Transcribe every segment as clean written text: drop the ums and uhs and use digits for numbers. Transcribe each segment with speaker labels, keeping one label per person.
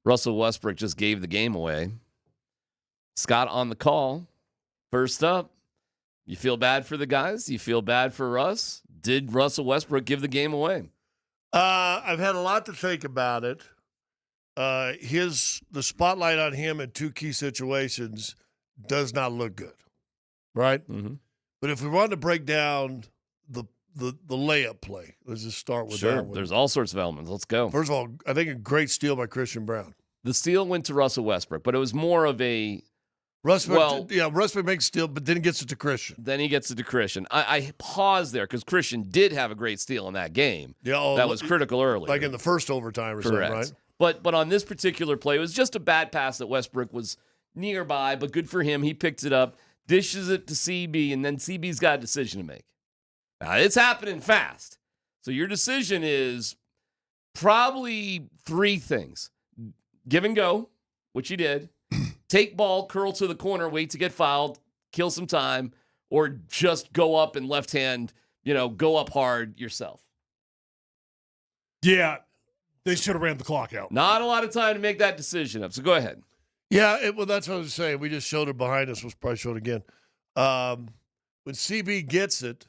Speaker 1: Russell Westbrook just gave the game away. Scott on the call. First up, you feel bad for the guys? You feel bad for Russ? Did Russell Westbrook give the game away?
Speaker 2: I've had a lot to think about it. The spotlight on him in two key situations does not look good, right?
Speaker 1: Mm-hmm.
Speaker 2: But if we wanted to break down the layup play, let's just start with that one.
Speaker 1: There's all sorts of elements. Let's go.
Speaker 2: First of all, I think a great steal by Christian Brown.
Speaker 1: The steal went to Russell Westbrook, but it was more of a
Speaker 2: Westbrook makes steal, but then he gets it to Christian.
Speaker 1: Then he gets it to Christian. I paused there because Christian did have a great steal in that game.
Speaker 2: Yeah,
Speaker 1: that was critical early,
Speaker 2: like in the first overtime or
Speaker 1: Correct.
Speaker 2: something, right?
Speaker 1: But on this particular play, it was just a bad pass that Westbrook was nearby, but good for him. He picks it up, dishes it to CB, and then CB's got a decision to make. Now, it's happening fast. So your decision is probably three things. Give and go, which he did. Take ball, curl to the corner, wait to get fouled, kill some time, or just go up and left hand, go up hard yourself.
Speaker 3: Yeah, they should have ran the clock out.
Speaker 1: Not a lot of time to make that decision up, so go ahead.
Speaker 2: Yeah, well, that's what I was saying. We just showed it behind us. We'll probably show it again. When CB gets it,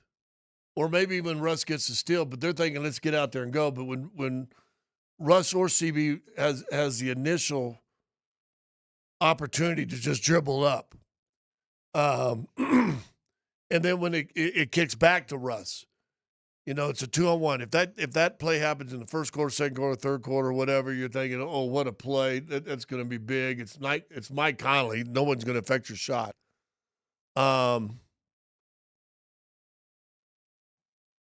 Speaker 2: or maybe when Russ gets the steal, but they're thinking, let's get out there and go. But when Russ or CB has the initial opportunity to just dribble up, and then when it kicks back to Russ, it's a 2-on-1. If that play happens in the first quarter, second quarter, third quarter, whatever, you're thinking, oh, what a play. That's going to be big. It's Mike Conley. No one's going to affect your shot.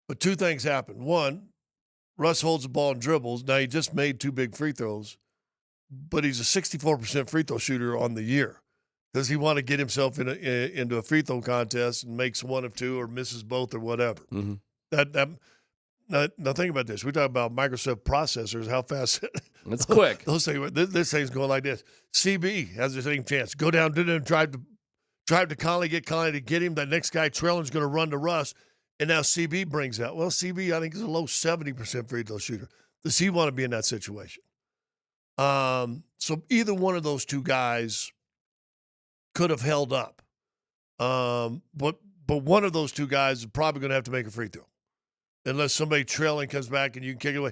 Speaker 2: But two things happen. One, Russ holds the ball and dribbles. Now, he just made two big free throws, but he's a 64% free throw shooter on the year. Does he want to get himself into a free throw contest and makes one of two or misses both or whatever?
Speaker 1: Mm-hmm.
Speaker 2: Now think about this. We talk about Microsoft processors, how fast.
Speaker 1: It's quick.
Speaker 2: Those things, this thing's going like this. CB has the same chance. Go down, drive to Conley, get Conley to get him. That next guy trailing is going to run to Russ. And now CB brings out. Well, CB, I think, is a low 70% free throw shooter. Does he want to be in that situation? So either one of those two guys could have held up. But one of those two guys is probably going to have to make a free throw. Unless somebody trailing comes back and you can kick it away.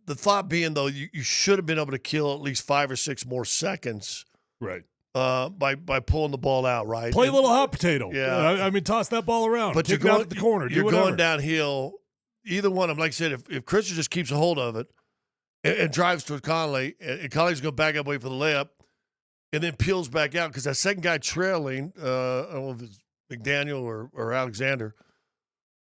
Speaker 2: The thought being, though, you should have been able to kill at least 5 or 6 more seconds.
Speaker 3: Right.
Speaker 2: By pulling the ball out, right?
Speaker 3: Play a little hot potato.
Speaker 2: Yeah.
Speaker 3: I mean, toss that ball around.
Speaker 2: But
Speaker 3: you're going out the corner.
Speaker 2: You're going downhill. Either one of them, like I said, if Christian just keeps a hold of it and drives toward Conley, and Conley's going to back up, wait for the layup, and then peels back out because that second guy trailing, I don't know if it's McDaniel or Alexander,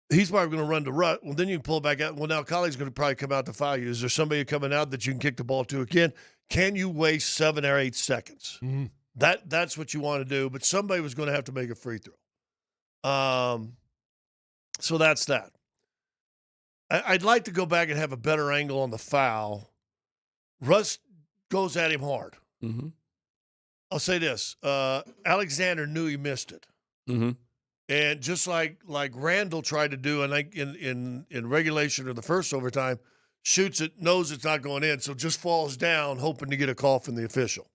Speaker 2: he's probably going to run to Russ. Well, then you can pull it back out. Well, now Conley's going to probably come out to foul you. Is there somebody coming out that you can kick the ball to again? Can you waste 7 or 8 seconds?
Speaker 3: Mm-hmm.
Speaker 2: That's what you want to do, but somebody was going to have to make a free throw. So that's that. I'd like to go back and have a better angle on the foul. Russ goes at him hard.
Speaker 1: Mm-hmm.
Speaker 2: I'll say this. Alexander knew he missed it.
Speaker 1: Mm-hmm.
Speaker 2: And just like Randall tried to do, and like in regulation or the first overtime, shoots it, knows it's not going in, so just falls down hoping to get a call from the official.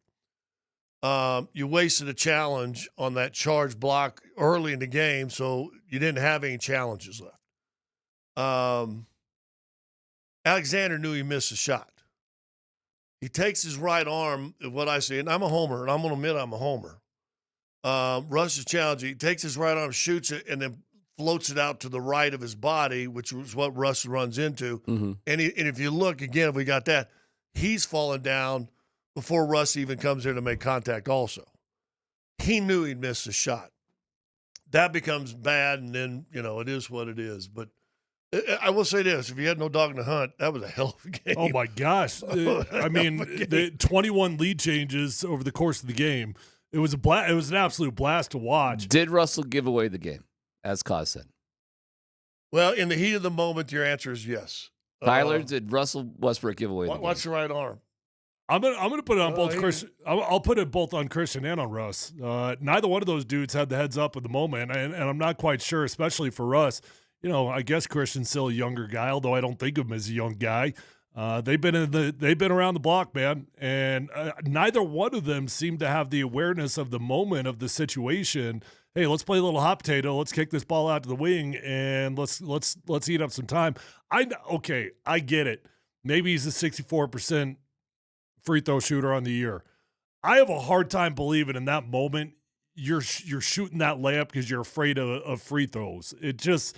Speaker 2: You wasted a challenge on that charge block early in the game, so you didn't have any challenges left. Alexander knew he missed a shot. He takes his right arm, what I see, and I'm a homer, and I'm going to admit I'm a homer. Russ is challenging. He takes his right arm, shoots it, and then floats it out to the right of his body, which is what Russ runs into.
Speaker 1: Mm-hmm.
Speaker 2: And if you look, again, if we got that, he's falling down before Russ even comes there to make contact also. He knew he'd missed a shot. That becomes bad, and then, it is what it is. But I will say this. If you had no dog in the hunt, that was a hell of a game.
Speaker 3: Oh, my gosh. I mean, the 21 lead changes over the course of the game. It was it was an absolute blast to watch.
Speaker 1: Did Russell give away the game, as Kaz said?
Speaker 2: Well, in the heat of the moment, your answer is yes.
Speaker 1: Tyler, did Russell Westbrook give away the game?
Speaker 2: Watch the right arm.
Speaker 3: I'm gonna put it on both Christian. I'll put it both on Christian and on Russ. Neither one of those dudes had the heads up at the moment, and I'm not quite sure, especially for Russ. I guess Christian's still a younger guy, although I don't think of him as a young guy. They've been around the block, man, and neither one of them seemed to have the awareness of the moment of the situation. Hey, let's play a little hot potato. Let's kick this ball out to the wing, and let's eat up some time. I get it. Maybe he's a 64% free throw shooter on the year. I have a hard time believing in that moment you're shooting that layup because you're afraid of free throws. It just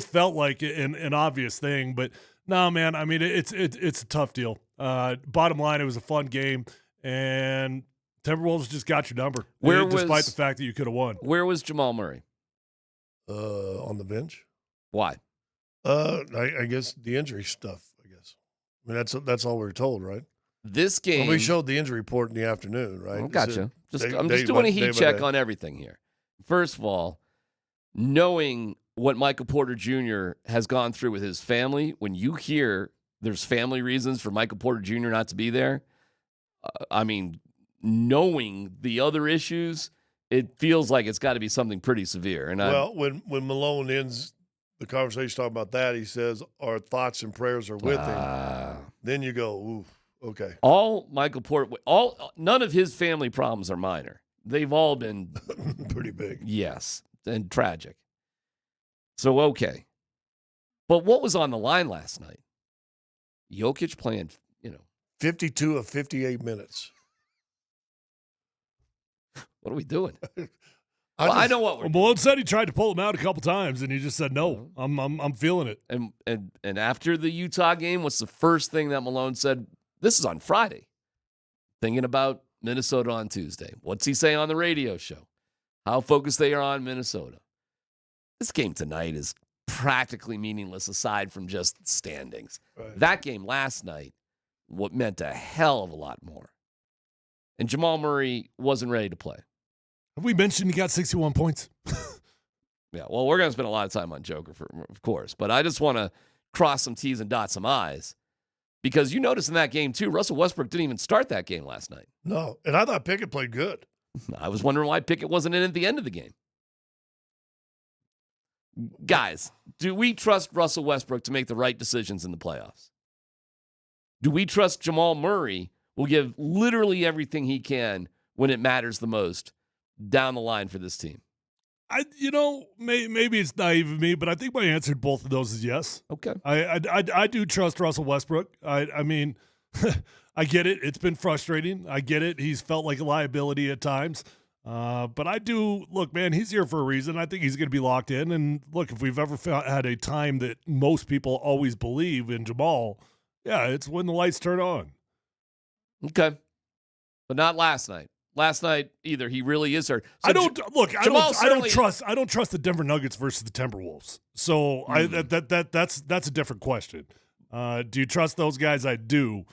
Speaker 3: felt like an obvious thing, but no, man. I mean, it's a tough deal. Bottom line, it was a fun game, and Timberwolves just got your number. Despite the fact that you could have won.
Speaker 1: Where was Jamal Murray?
Speaker 2: On the bench.
Speaker 1: Why?
Speaker 2: I guess the injury stuff. I guess. I mean, that's all we were told, right?
Speaker 1: This game.
Speaker 2: Well, we showed the injury report in the afternoon, right?
Speaker 1: Oh, gotcha. I'm just doing a heat check on everything here. First of all, knowing what Michael Porter Jr. has gone through with his family, when you hear there's family reasons for Michael Porter Jr. not to be there, I mean, knowing the other issues, it feels like it's got to be something pretty severe. And
Speaker 2: when Malone ends the conversation talking about that, he says, our thoughts and prayers are with him. Then you go, ooh. Okay.
Speaker 1: All Michael Porter, none of his family problems are minor. They've all been
Speaker 2: pretty big.
Speaker 1: Yes, and tragic. So, okay. But what was on the line last night? Jokic playing,
Speaker 2: 52 of 58 minutes.
Speaker 1: What are we doing? I know what we're doing.
Speaker 3: Malone said he tried to pull him out a couple times, and he just said, no, I'm feeling it.
Speaker 1: And after the Utah game, what's the first thing that Malone said? This is on Friday. Thinking about Minnesota on Tuesday. What's he say on the radio show? How focused they are on Minnesota. This game tonight is practically meaningless aside from just standings. Right. That game last night, what meant a hell of a lot more. And Jamal Murray wasn't ready to play.
Speaker 3: Have we mentioned he got 61 points?
Speaker 1: Yeah, well, we're going to spend a lot of time on Joker, of course. But I just want to cross some T's and dot some I's. Because you noticed in that game, too, Russell Westbrook didn't even start that game last night.
Speaker 2: No, and I thought Pickett played good.
Speaker 1: I was wondering why Pickett wasn't in at the end of the game. Guys, do we trust Russell Westbrook to make the right decisions in the playoffs? Do we trust Jamal Murray will give literally everything he can when it matters the most down the line for this team?
Speaker 3: Maybe it's naive of me, but I think my answer to both of those is yes.
Speaker 1: Okay.
Speaker 3: I do trust Russell Westbrook. I mean, I get it. It's been frustrating. I get it. He's felt like a liability at times. But I do look, man, he's here for a reason. I think he's going to be locked in. And look, if we've ever had a time that most people always believe in Jamal, yeah, it's when the lights turn on.
Speaker 1: Okay. But not last night. Last night, either he really is hurt. So
Speaker 3: I don't trust the Denver Nuggets versus the Timberwolves. So that's a different question. Do you trust those guys? I do.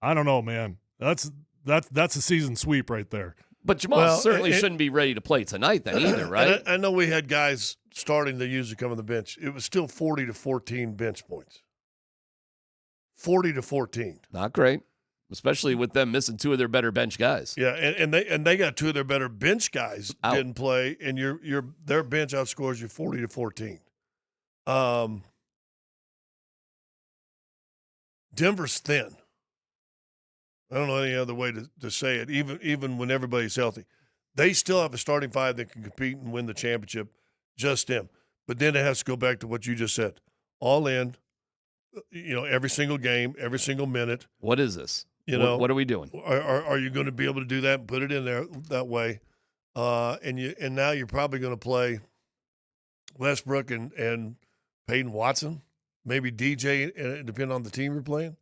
Speaker 3: I don't know, man. That's a season sweep right there.
Speaker 1: But Jamal certainly shouldn't be ready to play tonight then either, right?
Speaker 2: I know we had guys starting to usually come on the bench. It was still 40 to 14 bench points. 40 to 14.
Speaker 1: Not great. Especially with them missing two of their better bench guys.
Speaker 2: Yeah, and they got two of their better bench guys
Speaker 1: out.
Speaker 2: Didn't play, and their bench outscores you 40 to 14. Denver's thin. I don't know any other way to say it. Even when everybody's healthy, they still have a starting five that can compete and win the championship. Just them. But then it has to go back to what you just said. All in. Every single game, every single minute.
Speaker 1: What is this? What are we doing?
Speaker 2: Are you going to be able to do that and put it in there that way? And now you're probably going to play Westbrook and Peyton Watson, maybe DJ, depending on the team you're playing.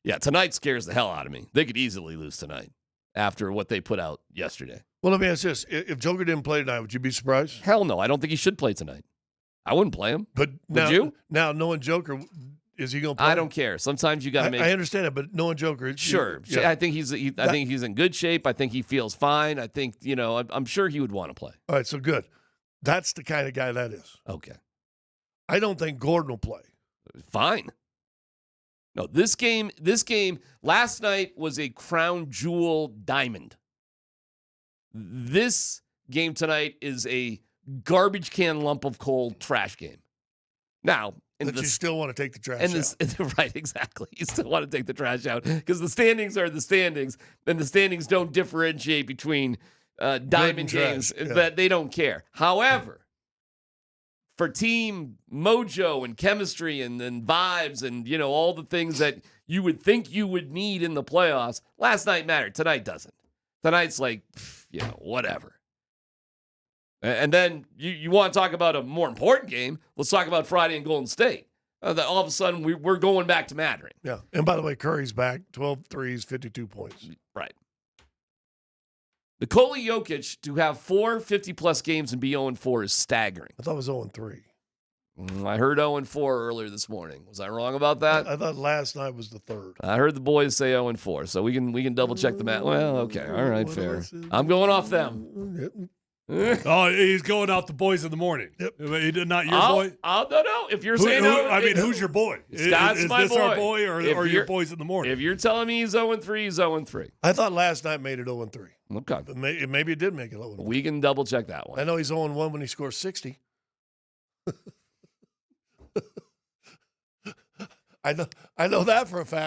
Speaker 1: Yeah, tonight scares the hell out of me. They could easily lose tonight after what they put out yesterday.
Speaker 2: Well, let me ask this. If Joker didn't play tonight, would you be surprised?
Speaker 1: Hell no. I don't think he should play tonight. I wouldn't play him.
Speaker 2: But
Speaker 1: would you?
Speaker 2: Now, knowing Joker, is he going to play?
Speaker 1: I don't care. Sometimes you got to make.
Speaker 2: I understand it, but knowing Joker,
Speaker 1: sure. Yeah. I think he's in good shape. I think he feels fine. I think I'm sure he would want to play.
Speaker 2: All right, so good. That's the kind of guy that is.
Speaker 1: Okay.
Speaker 2: I don't think Gordon will play.
Speaker 1: Fine. No, this game last night was a crown jewel diamond. This game tonight is a garbage can lump of coal trash game. Now,
Speaker 2: But you still want to take the trash
Speaker 1: and
Speaker 2: out.
Speaker 1: right, exactly. You still want to take the trash out because the standings are the standings, and the standings don't differentiate between diamond games. That they don't care. However, for team mojo and chemistry and vibes and all the things that you would think you would need in the playoffs, last night mattered. Tonight doesn't. Tonight's like whatever. And then you want to talk about a more important game? Let's talk about Friday in Golden State. That all of a sudden we're going back to mattering.
Speaker 2: Yeah. And by the way, Curry's back, 12 threes, 52 points.
Speaker 1: Right. Nikola Jokic to have 4 50-plus games and be 0-4 is staggering.
Speaker 2: I thought it was 0-3.
Speaker 1: I heard 0-4 earlier this morning. Was I wrong about that?
Speaker 2: I thought last night was the third.
Speaker 1: I heard the boys say 0-4, so we can double check the math. Well, okay, all right, fair. I'm going off them.
Speaker 3: Oh, he's going out the boys in the morning.
Speaker 2: Yep.
Speaker 3: Not your boy?
Speaker 1: No. If you're saying
Speaker 3: who's your boy?
Speaker 1: Scott's
Speaker 3: is
Speaker 1: my
Speaker 3: this
Speaker 1: boy.
Speaker 3: our boy or your boys in the morning?
Speaker 1: If you're telling me he's 0-3, he's 0-3.
Speaker 2: I thought last night made it 0-3.
Speaker 1: Okay.
Speaker 2: But maybe it did make it 0-3.
Speaker 1: We can double check that one.
Speaker 2: I know he's 0-1 when he scores 60. I know that for a fact.